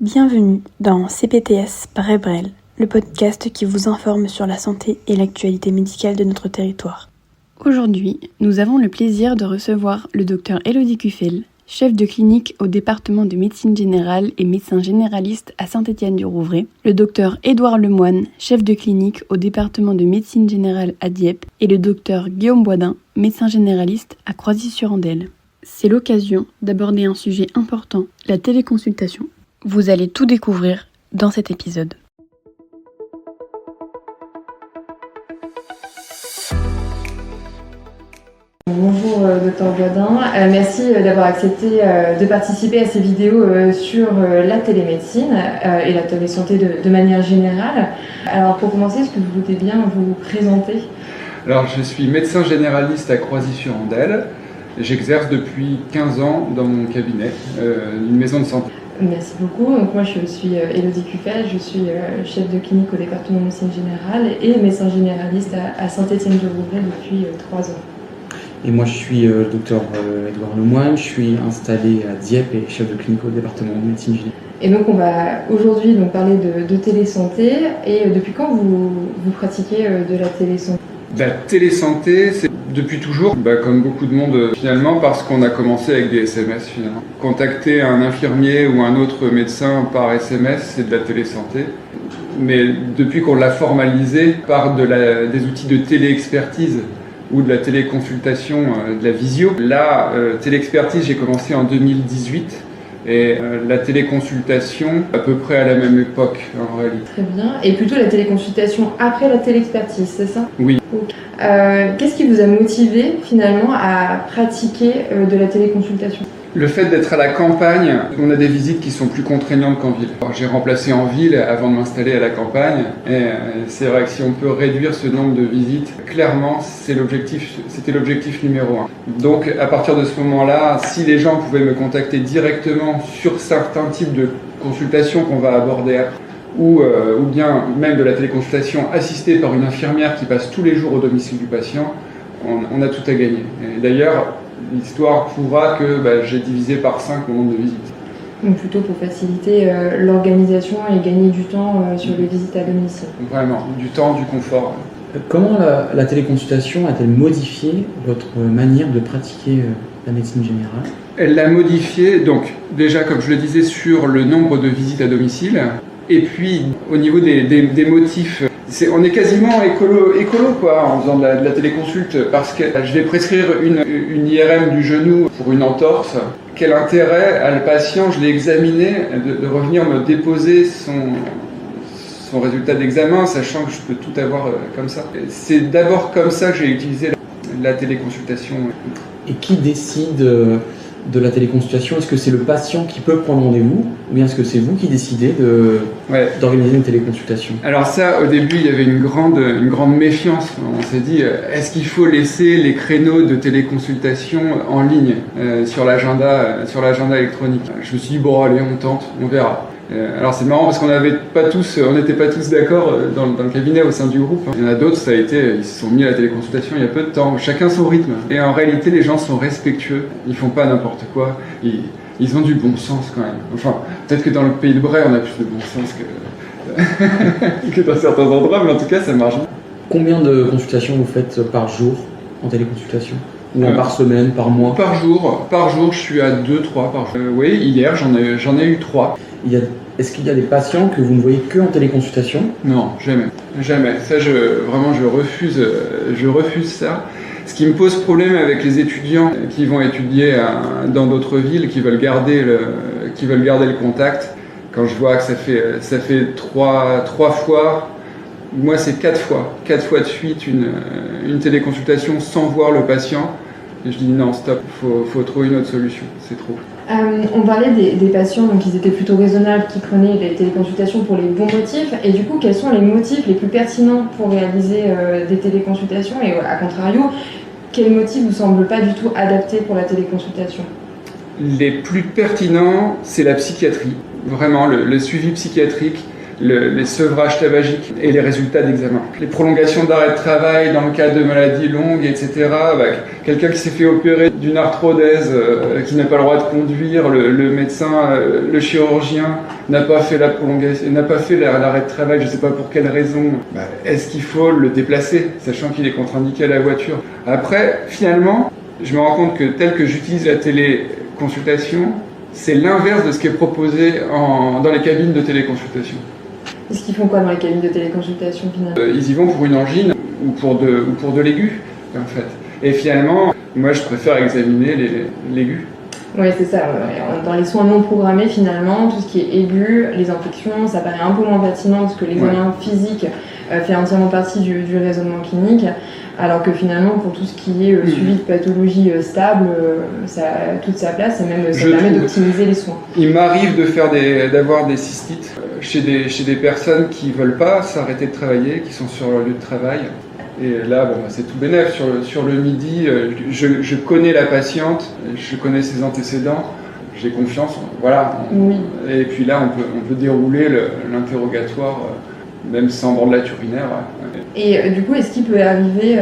Bienvenue dans CPTS par Ebrel, le podcast qui vous informe sur la santé et l'actualité médicale de notre territoire. Aujourd'hui, nous avons le plaisir de recevoir le Dr Élodie Cuffel, chef de clinique au département de médecine générale et médecin généraliste à Saint-Étienne-du-Rouvray, le Dr Édouard Lemoine, chef de clinique au département de médecine générale à Dieppe, et le Dr Guillaume Boisdin, médecin généraliste à Croisy-sur-Andelle. C'est l'occasion d'aborder un sujet important, la téléconsultation. Vous allez tout découvrir dans cet épisode. Bonjour Dr Boisdin, merci d'avoir accepté de participer à ces vidéos sur la télémédecine et la télésanté de manière générale. Alors pour commencer, est-ce que vous voulez bien vous présenter ? Alors je suis médecin généraliste à Croisy-sur-Andelle. J'exerce depuis 15 ans dans mon cabinet, une maison de santé. Merci beaucoup. Donc moi je suis Élodie Cuffel, je suis chef de clinique au département de médecine générale et médecin généraliste à Saint-Étienne-du-Rouvray depuis 3 ans. Et moi je suis docteur Édouard Lemoine, je suis installé à Dieppe et chef de clinique au département de médecine générale. Et donc on va aujourd'hui parler de télésanté. Et depuis quand vous pratiquez de la télésanté ? La télésanté, c'est depuis toujours, comme beaucoup de monde finalement, parce qu'on a commencé avec des SMS finalement. Contacter un infirmier ou un autre médecin par SMS, c'est de la télésanté. Mais depuis qu'on l'a formalisé par des outils de téléexpertise ou de la téléconsultation, de la visio. La téléexpertise, j'ai commencé en 2018. Et la téléconsultation, à peu près à la même époque, en réalité. Très bien. Et plutôt la téléconsultation après la téléexpertise, c'est ça ? Oui. Okay. Qu'est-ce qui vous a motivé, finalement, à pratiquer de la téléconsultation ? Le fait d'être à la campagne, on a des visites qui sont plus contraignantes qu'en ville. Alors, j'ai remplacé en ville avant de m'installer à la campagne. Et c'est vrai que si on peut réduire ce nombre de visites, clairement, c'était l'objectif numéro 1. Donc, à partir de ce moment-là, si les gens pouvaient me contacter directement sur certains types de consultations qu'on va aborder après, ou bien même de la téléconsultation assistée par une infirmière qui passe tous les jours au domicile du patient, on a tout à gagner. Et d'ailleurs, l'histoire prouvera que j'ai divisé par 5 mon nombre de visites. Donc plutôt pour faciliter l'organisation et gagner du temps sur les visites à domicile. Vraiment, du temps, du confort. Comment la téléconsultation a-t-elle modifié votre manière de pratiquer la médecine générale ? Elle l'a modifié, donc déjà comme je le disais, sur le nombre de visites à domicile, et puis au niveau des motifs. On est quasiment écolo quoi, en faisant de la téléconsulte, parce que je vais prescrire une IRM du genou pour une entorse. Quel intérêt a le patient, je l'ai examiné, de revenir me déposer son résultat d'examen, sachant que je peux tout avoir comme ça. C'est d'abord comme ça que j'ai utilisé la téléconsultation. Et qui décide de la téléconsultation ? Est-ce que c'est le patient qui peut prendre rendez-vous ou bien est-ce que c'est vous qui décidez d'organiser une téléconsultation ? Alors ça, au début, il y avait une grande méfiance. On s'est dit, est-ce qu'il faut laisser les créneaux de téléconsultation en ligne sur l'agenda électronique ? Je me suis dit, bon allez, on tente, on verra. Alors c'est marrant parce qu'on n'était pas tous d'accord dans le cabinet au sein du groupe. Il y en a d'autres, ils se sont mis à la téléconsultation il y a peu de temps, chacun son rythme. Et en réalité, les gens sont respectueux, ils font pas n'importe quoi, ils ont du bon sens quand même. Enfin, peut-être que dans le pays de Bray, on a plus de bon sens que dans certains endroits, mais en tout cas, ça marche. Combien de consultations vous faites par jour en téléconsultation ? Ou par semaine, par mois ? Par jour, je suis à 2-3 par jour. Oui, hier, j'en ai eu 3. Est-ce qu'il y a des patients que vous ne voyez que en téléconsultation ? Non, jamais. Ça, vraiment, je refuse ça. Ce qui me pose problème avec les étudiants qui vont étudier dans d'autres villes, qui veulent garder le contact, quand je vois que ça fait 3 fois, moi c'est 4 fois de suite une téléconsultation sans voir le patient. Et je dis non, stop, faut trouver une autre solution, c'est trop. On parlait des patients, donc ils étaient plutôt raisonnables, qui prenaient les téléconsultations pour les bons motifs. Et du coup, quels sont les motifs les plus pertinents pour réaliser des téléconsultations ? Et à contrario, quels motifs vous semblent pas du tout adaptés pour la téléconsultation ? Les plus pertinents, c'est la psychiatrie. Vraiment, le suivi psychiatrique, les sevrages tabagiques et les résultats d'examen. Les prolongations d'arrêt de travail dans le cas de maladies longues, etc. Quelqu'un qui s'est fait opérer d'une arthrodèse, qui n'a pas le droit de conduire, le médecin, le chirurgien n'a pas fait la prolongation, n'a pas fait l'arrêt de travail, je ne sais pas pour quelle raison. Est-ce qu'il faut le déplacer, sachant qu'il est contre-indiqué à la voiture? Après, finalement, je me rends compte que tel que j'utilise la téléconsultation, c'est l'inverse de ce qui est proposé dans les cabines de téléconsultation. Est-ce qu'ils font quoi dans les cabines de téléconsultation finalement? Ils y vont pour une angine ou pour de l'aigu, en fait. Et finalement, moi je préfère examiner l'aigu. Oui, c'est ça. Dans les soins non programmés, finalement, tout ce qui est aigu, les infections, ça paraît un peu moins pertinent parce que l'examen physique fait entièrement partie du raisonnement clinique, alors que finalement, pour tout ce qui est suivi de pathologie stable, ça a toute sa place et même ça permet d'optimiser les soins. Il m'arrive d'avoir des cystites chez des personnes qui ne veulent pas s'arrêter de travailler, qui sont sur leur lieu de travail. Et là, c'est tout bénef. Sur le midi, je connais la patiente, je connais ses antécédents, j'ai confiance, voilà. Oui. Et puis là, on peut dérouler l'interrogatoire, même sans bandelettes urinaires. Ouais. Et du coup, est-ce qu'il peut arriver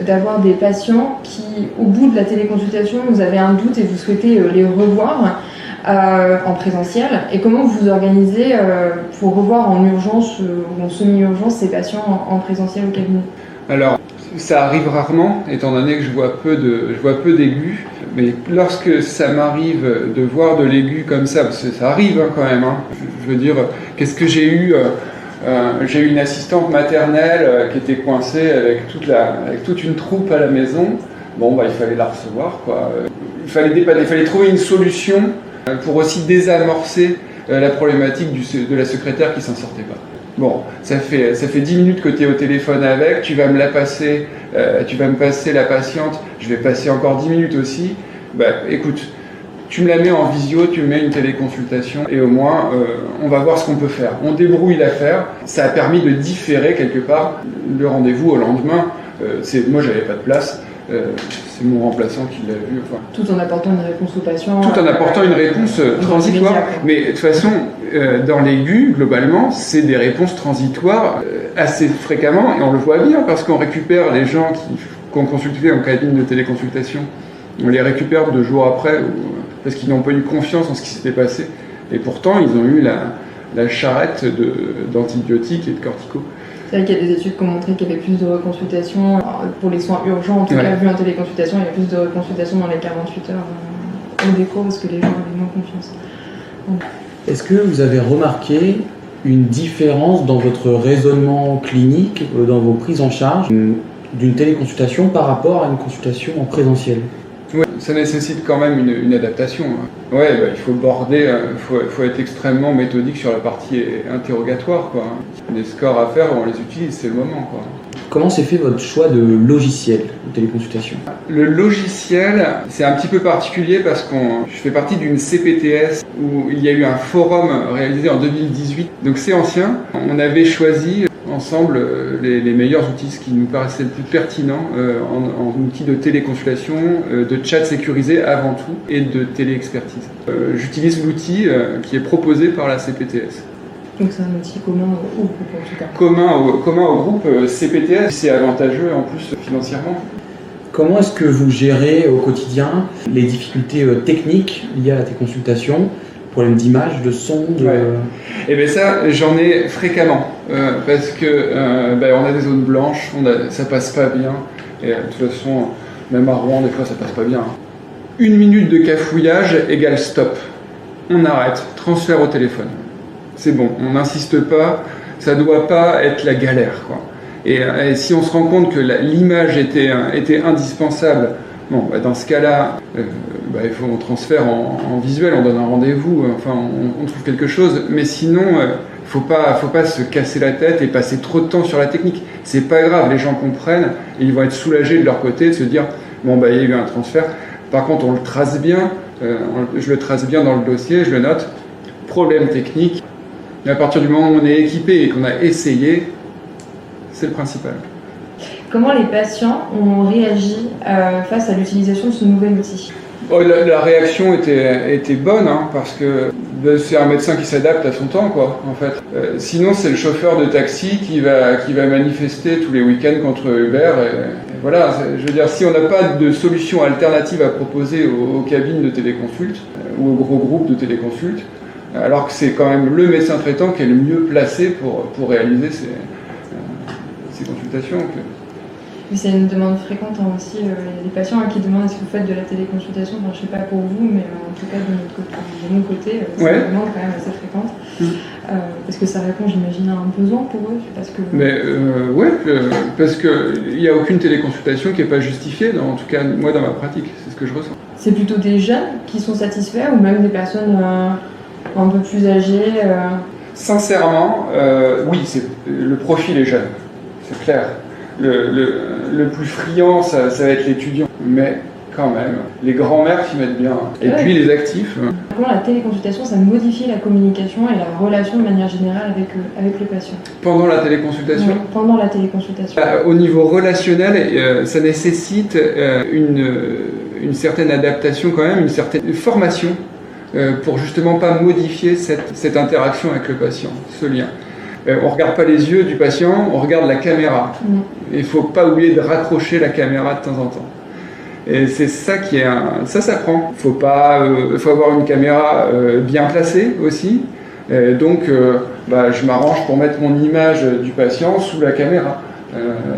d'avoir des patients qui, au bout de la téléconsultation, vous avez un doute et vous souhaitez les revoir en présentiel, et comment vous organisez pour revoir en urgence ou en semi-urgence ces patients en présentiel au cabinet? Alors, ça arrive rarement, étant donné que je vois peu d'aigus, mais lorsque ça m'arrive de voir de l'aigu comme ça, parce que ça arrive quand même, je veux dire, qu'est-ce que j'ai eu j'ai eu une assistante maternelle qui était coincée avec toute une troupe à la maison. Il fallait la recevoir, quoi. Il fallait trouver une solution pour aussi désamorcer la problématique de la secrétaire qui s'en sortait pas. Ça fait 10 minutes que tu es au téléphone avec, tu vas me passer la patiente, je vais passer encore 10 minutes aussi. Écoute, tu me la mets en visio, tu me mets une téléconsultation et au moins on va voir ce qu'on peut faire. On débrouille l'affaire. Ça a permis de différer quelque part le rendez-vous au lendemain. Moi j'avais pas de place. C'est mon remplaçant qui l'a vu. Tout en apportant une réponse au patient. Tout en apportant une réponse transitoire. Mais de toute façon, dans l'aigu, globalement, c'est des réponses transitoires assez fréquemment, et on le voit bien parce qu'on récupère les gens qui ont consulté en cabine de téléconsultation. On les récupère 2 jours après parce qu'ils n'ont pas eu confiance en ce qui s'était passé. Et pourtant, ils ont eu la charrette d'antibiotiques et de corticaux. C'est vrai qu'il y a des études qui ont montré qu'il y avait plus de reconsultations pour les soins urgents, en tout cas vu en téléconsultation, il y a plus de reconsultations dans les 48 heures au déco parce que les gens avaient moins confiance. Est-ce que vous avez remarqué une différence dans votre raisonnement clinique, dans vos prises en charge d'une téléconsultation par rapport à une consultation en présentiel? Oui, ça nécessite quand même une adaptation. Il faut border, faut être extrêmement méthodique sur la partie interrogatoire, quoi. Les scores à faire, on les utilise, c'est le moment, quoi. Comment s'est fait votre choix de logiciel de téléconsultation? Le logiciel, c'est un petit peu particulier parce que je fais partie d'une CPTS où il y a eu un forum réalisé en 2018, donc c'est ancien. On avait choisi ensemble les meilleurs outils, ce qui nous paraissait le plus pertinent en outils de téléconsultation, de chat sécurisé avant tout, et de téléexpertise. J'utilise l'outil qui est proposé par la CPTS. Donc c'est un outil commun au groupe en tout cas. Commun au groupe CPTS, c'est avantageux en plus financièrement. Comment est-ce que vous gérez au quotidien les difficultés techniques liées à la téléconsultation, problèmes d'image, de son, Et bien ça, j'en ai fréquemment, parce que on a des zones blanches, ça passe pas bien, et de toute façon, même à Rouen, des fois ça passe pas bien. 1 minute de cafouillage égale stop. On arrête, transfert au téléphone. C'est bon, on n'insiste pas, ça doit pas être la galère, quoi. Et si on se rend compte que l'image était indispensable, dans ce cas-là, on transfère en visuel, on donne un rendez-vous, on trouve quelque chose, mais sinon, faut pas se casser la tête et passer trop de temps sur la technique. C'est pas grave, les gens comprennent, et ils vont être soulagés de leur côté, de se dire, il y a eu un transfert. Par contre, on le trace bien, je le trace bien dans le dossier, je le note. Problème technique. Mais à partir du moment où on est équipé et qu'on a essayé, c'est le principal. Comment les patients ont réagi face à l'utilisation de ce nouvel outil? La réaction était bonne, hein, parce que c'est un médecin qui s'adapte à son temps, quoi, en fait. Sinon, c'est le chauffeur de taxi qui va manifester tous les week-ends contre Uber. Et voilà, je veux dire, si on n'a pas de solution alternative à proposer aux cabines de téléconsulte ou aux gros groupes de téléconsulte, alors que c'est quand même le médecin traitant qui est le mieux placé pour réaliser ces consultations. Oui, c'est une demande fréquente hein, aussi. Il y a des patients qui demandent est-ce que vous faites de la téléconsultation. Enfin, je ne sais pas pour vous, mais en tout cas de mon côté, c'est une demande quand même assez fréquente. Parce que ça répond, j'imagine, à un besoin pour eux. Parce que... parce qu'il n'y a aucune téléconsultation qui n'est pas justifiée, en tout cas moi dans ma pratique, c'est ce que je ressens. C'est plutôt des jeunes qui sont satisfaits ou même des personnes un peu plus âgées Sincèrement, oui, le profil est jeune, c'est clair. Le plus friand, ça va être l'étudiant, mais quand même, les grands-mères s'y mettent bien. Et puis les actifs. Comment la téléconsultation, ça modifie la communication et la relation de manière générale avec le patient? Pendant la téléconsultation? Oui, pendant la téléconsultation. Au niveau relationnel, ça nécessite une certaine adaptation quand même, une certaine formation pour justement pas modifier cette interaction avec le patient, ce lien. On ne regarde pas les yeux du patient, on regarde la caméra. Il ne faut pas oublier de raccrocher la caméra de temps en temps. Et c'est ça qui est ça s'apprend. Faut avoir une caméra bien placée aussi. Donc, je m'arrange pour mettre mon image du patient sous la caméra.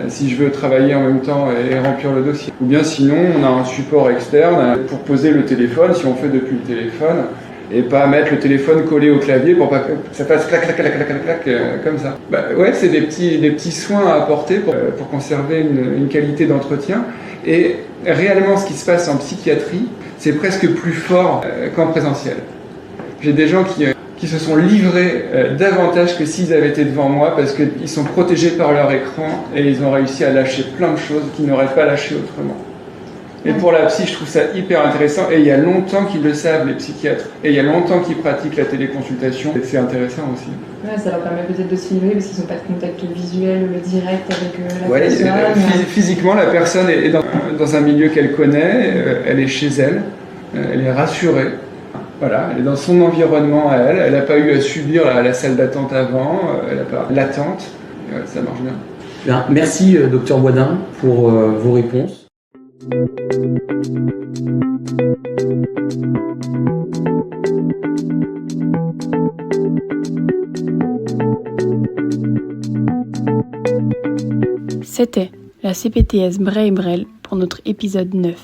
Si je veux travailler en même temps et remplir le dossier. Ou bien sinon, on a un support externe pour poser le téléphone, si on fait depuis le téléphone. Et pas mettre le téléphone collé au clavier pour pas que ça fasse clac clac clac clac clac clac comme ça. C'est des petits soins à apporter pour conserver une qualité d'entretien. Et réellement, ce qui se passe en psychiatrie, c'est presque plus fort qu'en présentiel. J'ai des gens qui se sont livrés davantage que s'ils avaient été devant moi parce qu'ils sont protégés par leur écran et ils ont réussi à lâcher plein de choses qu'ils n'auraient pas lâchées autrement. Et pour la psy, je trouve ça hyper intéressant. Et il y a longtemps qu'ils le savent, les psychiatres. Et il y a longtemps qu'ils pratiquent la téléconsultation. Et c'est intéressant aussi. Ouais, ça leur permet peut-être de se livrer parce qu'ils n'ont pas de contact visuel direct avec la personne. Physiquement, la personne est dans un milieu qu'elle connaît. Elle est chez elle. Elle est rassurée. Voilà, elle est dans son environnement à elle. Elle n'a pas eu à subir la salle d'attente avant. Elle n'a pas l'attente. Ça marche bien. Bien. Merci, Dr Boisdin, pour vos réponses. C'était la CPTS Bray et Brel pour notre épisode 9.